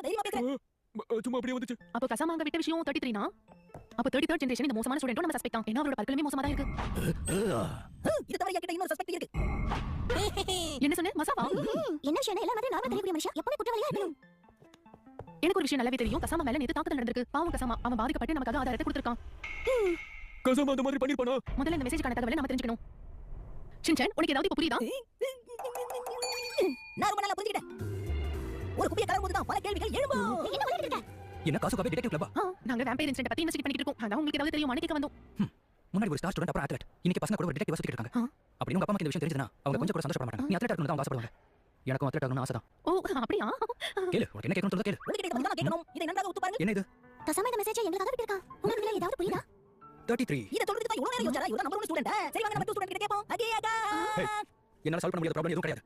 தைரியமா பேசுறேன். சும்மா அப்படியே வந்துச்சு. அப்ப கசாமா அங்க விட்ட விஷயம் 33 னா அப்ப 33rd ஜெனரேஷன் இந்த மோசமான ஸ்டூடண்ட் நம்ம சஸ்பெக்ட் தான். ஏன்னா அவரோட பற்களுமே மோசமா தான் இருக்கு. இது தவிர என்கிட்ட இன்னொரு சஸ்பெக்ட் இருக்கு. என்ன சொன்ன மசாவா? என்ன விஷயம் எல்லா மாதிரி நார்மலா தெரியக்கூடிய மனுஷன் எப்பவுமே குற்றவாளியா இருக்கணும். எனக்கு ஒரு விஷயம் நல்லாவே தெரியும். கசாமா மேல நேத்து தாக்குதல் நடந்திருக்கு. பாவம் கசாமா அவன் பாதிக்கப்பட்டு நமக்காக ஆதாரத்தை கொடுத்திருக்கான். கசாமா அந்த மாதிரி பண்ணிருப்பானா? முதல்ல இந்த மெசேஜ்க்கான தகவலை நாம தெரிஞ்சுக்கணும். ஷின்சான் உனக்கு ஏதாவது இப்ப புரியுதா? நான் ரொம்ப நல்லா புரிஞ்சுக்கிட்டேன். ஒரு குப்பியை கலரும் போதுதான் பல கேள்விகள் எழும்பும். என்ன பண்ணிட்டு இருக்க? என்ன காசுக்காக டிடெக்டிவ் கிளப்பா? நாங்க வேம்பயர் இன்சிடென்ட் பத்தி இன்வெஸ்டிகேட் பண்ணிட்டு இருக்கோம். அதான் உங்களுக்கு ஏதாவது தெரியுமான்னு கேட்க வந்தோம். முன்னாடி ஒரு ஸ்டார் ஸ்டூடண்ட் அப்புறம் அத்லெட். இன்னைக்கு பசங்க கூட ஒரு டிடெக்டிவ் வசிக்கிட்டு இருக்காங்க. அப்படி உங்க அப்பா அம்மாக்கு இந்த விஷயம் தெரிஞ்சதுனா அவங்க கொஞ்சம் கூட சந்தோஷப்பட மாட்டாங்க. நீ அத்லெட் இருக்கணும் தான் ஆசைப்படுவாங்க. எனக்கும் அத்லெட் ஆகணும்னு ஆசை தான். ஓ அப்படியா? கேளு, உனக்கு என்ன கேட்கணும்னு கேளு. உங்ககிட்ட நான் கேட்கணும். இதை நன்றாக ஒத்து பாருங்க. என்ன இது? கசாம இந்த மெசேஜ் எங்களுக்காக விட்டு இருக்கான். உங்களுக்கு இதுல ஏதாவது புரியுதா? 33. இதை சொல்றதுக்கு தான் இவ்வளவு நேரம் யோசிச்சா? இவன் நம்பர் 1 ஸ்டூடண்ட். சரி வாங்க நம்ம 2 ஸ்டூடண்ட் கிட்ட கேட்போம். அகேகா. என்னால சால்வ் பண்ண முடியாத ப்ராப்ளம் எதுவும் கிடையாது.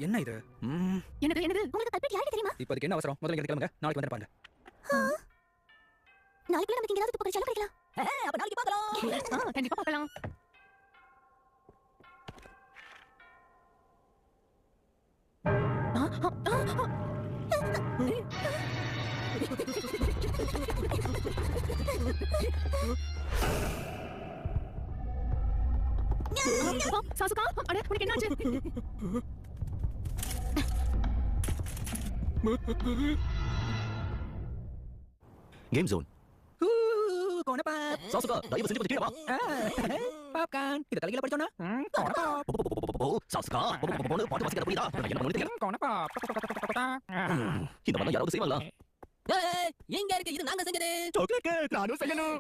என்ன இது? என்னது? உங்களுக்கு கல்பிட் யாருக்கு தெரியுமா? இப்போ அதுக்கு என்ன அவசரம்? முதல்ல இங்க கிளம்புங்க. நாளைக்கு வந்து பாருங்க. நாளைக்கு நமக்கு இங்க ஏதாவது துப்பு கடிச்சாலும் கிடைக்கலாம். அப்ப நாளைக்கு பார்க்கலாம். கண்டிப்பா பார்க்கலாம். சாசுகா அட உனக்கு என்னாச்சு? Game zone. கோனப்பா சாசுகா தயவு செஞ்சு கொஞ்சம் கீழ வா. பாப்கார்ன் இத தலையில படிச்சோனா? கோனப்பா சாசுகா பாட்டு வாசிக்கிற புரியுதா? என்ன பண்ணி தெரியல. கோனப்பா இந்த மாதிரி யாராவது செய்வாங்களா? எங்க இருக்கு இது? நாங்க செஞ்சது. சாக்லேட் கேக் நானும் செய்யணும்.